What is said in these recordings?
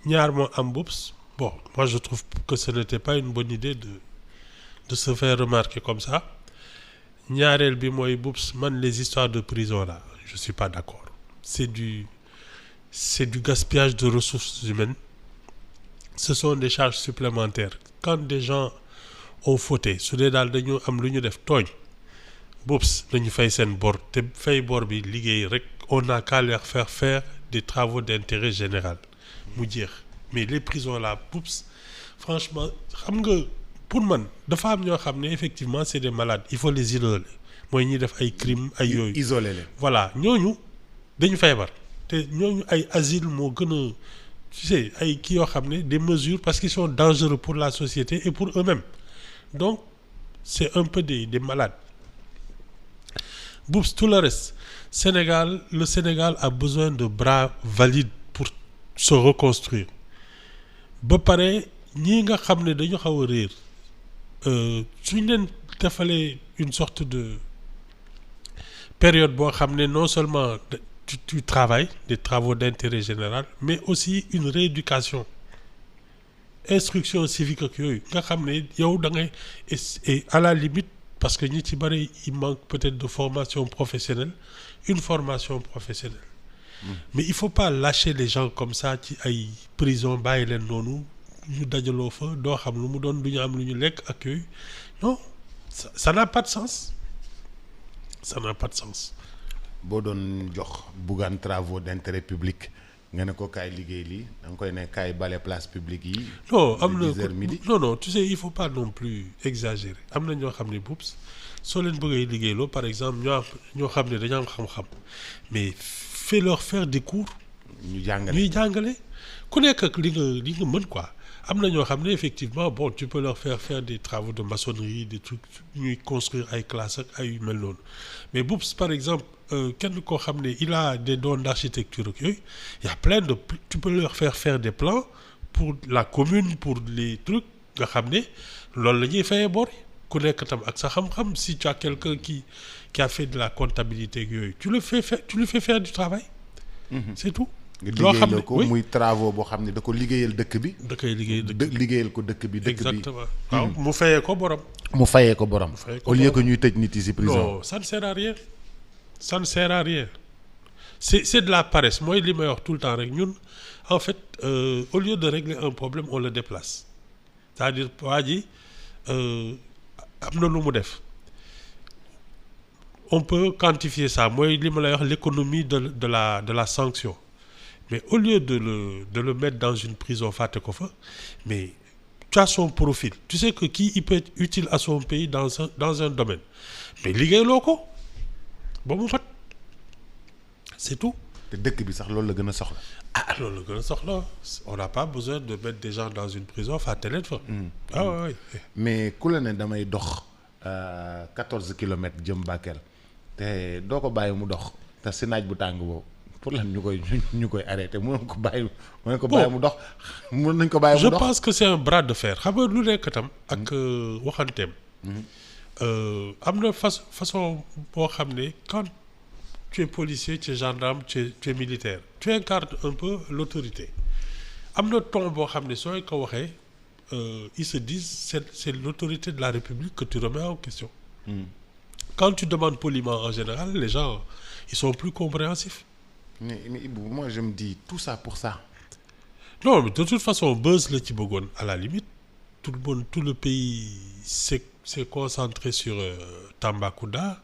ñaar moo am Boubs. Bon, moi je trouve que ce n'était pas une bonne idée de se faire remarquer comme ça. ñaareel bi mooy Boubs man les histoires de prison là je suis pas d'accord. C'est du gaspillage de ressources humaines. Ce sont des charges supplémentaires. Quand des gens ont fauté su dee daal dañu am lu ñu def tooñ Boubs dañu fay seen bor te fay bor bi liggéey rek on n'a qu'à leur faire des travaux d'intérêt général mu jeex. Mais les prisons là Boubs franchement xam nga pour man dafa am ñoo xam ne effectivement c'est des malades il faut les isoler mooy ñuy def ay crimes ay yooyu. isoler leen voilà ñooñu dañu feebar te ñooñu ay asile moo gën a tu sais ay kii yoo xam ne des mesures parce qu'ils sont dangereux pour la société et pour eux-mêmes donc c'est un peu des malades. Boubs tout le reste le Sénégal a besoin de bras valides pour se reconstruire ba pare ñii nga xam ne dañu xaw a réer suñ leen defalee une sorte de période boo xam ne non seulement tu travailles des travaux d'intérêt général mais aussi une rééducation instruction civique ak yooyu nga xam ne yow da ngay et à la limite parce que ñi ci bari il manque peut-être de formation professionnelle une formation professionnelle mais il faut pas lâcher les gens comme ça ci ay prison bàyyi leen noonu ñu dajaloo fa doo xam lu mu doon du ñu am lu ñu lekk ak yooyu non ça n'a pas de sens ça n'a pas de sens. boo doon jox Bougane travaux d'intérêt public nga ne ko kaay liggéey lii da nga koy ne kaay bale place publique yi. non am na non tu sais il faut pas non plus exagérer am na ñoo xam ne Boubs soo leen bëggee liggéeyloo par exemple ñoo xam ne dañoo am xam-xam mais fais-leur faire des cours. ñuy jàngale ku nekk ak li nga mën quoi. am na ñoo xam ne effectivement bon tu peux leur faire des travaux de maçonnerie des trucs ñuy construire ay classes ak ay mel noonu mais Boubs par exemple kenn koo xam ne il a des dons d'architecture ak yooyu il y a plein de tu peux leur faire des plans pour la commune pour les trucs nga xam ne loolu la ñuy fayee bor ku nekk tam ak sa xam-xam si tu as quelqu'un qui a fait de la comptabilité ak yooyu tu lui fais faire du travail. C'est tout. loo xam ne ko muy travaux boo xam ne da ko liggéeyal dëkk bi. da koy liggéeyal ko dëkk bi. exactement waaw mu fayee ko borom. au lieu que ñuy tëj nit yi ci prison. non ça ne sert à rien ça ne sert à rien c'est de la paresse mooy li may wax tout le temps rek ñun en fait au lieu de régler un problème on le déplace c'est-à-dire waa ji am na lu mu def on peut quantifier ça mooy li ma lay wax l'économie de la sanction. Mais au lieu de le mettre dans une prison fàtte ko fa mais tu as son profil tu sais que il peut être utile à son pays dans un domaine mais liggéeyloo ko ba mu fat c'est tout. te dëkk bi sax loolu la gën a soxla. loolu la gën a soxla on n'a pas besoin de mettre des gens dans une prison fàtte leen fa. Oui. mais ku la ne damay dox 14 kilomètres jëm Bakel te doo ko bàyyi mu dox te si naaj bu tàng boobu. pour lan ñu koy arrêté mënoon ko bàyyi mu dox mën nañ ko bàyyi mu dox. je pense que c'est un bras de fer xam nga lu nekk tam ak waxanteem. am na façon boo xam ne quand tu es policier tu es gendarme tu es militaire tu incarnes un peu l'autorité am na ton boo xam ne sooy ko waxee ils se disent c'est l'autorité de la République que tu remets en question. Quand tu demandes poliment en général les gens ils sont plus compréhensifs. mais Ibou moi je me dis tout ça pour ça. non mais de toute façon buzz la ci bëggoon à la limite tout le pays s'est concentré sur Tambacounda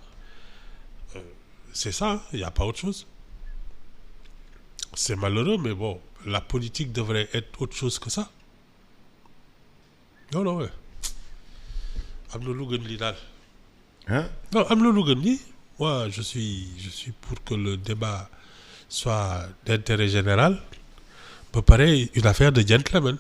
c'est ça il y a pas autre chose c'est malheureux mais bon la politique devrait être autre chose que ça non ouais am na lu gën lii daal. non am na lu gën lii moi je suis pour que le débat soit d'intérêt général ba pare une affaire de gentleman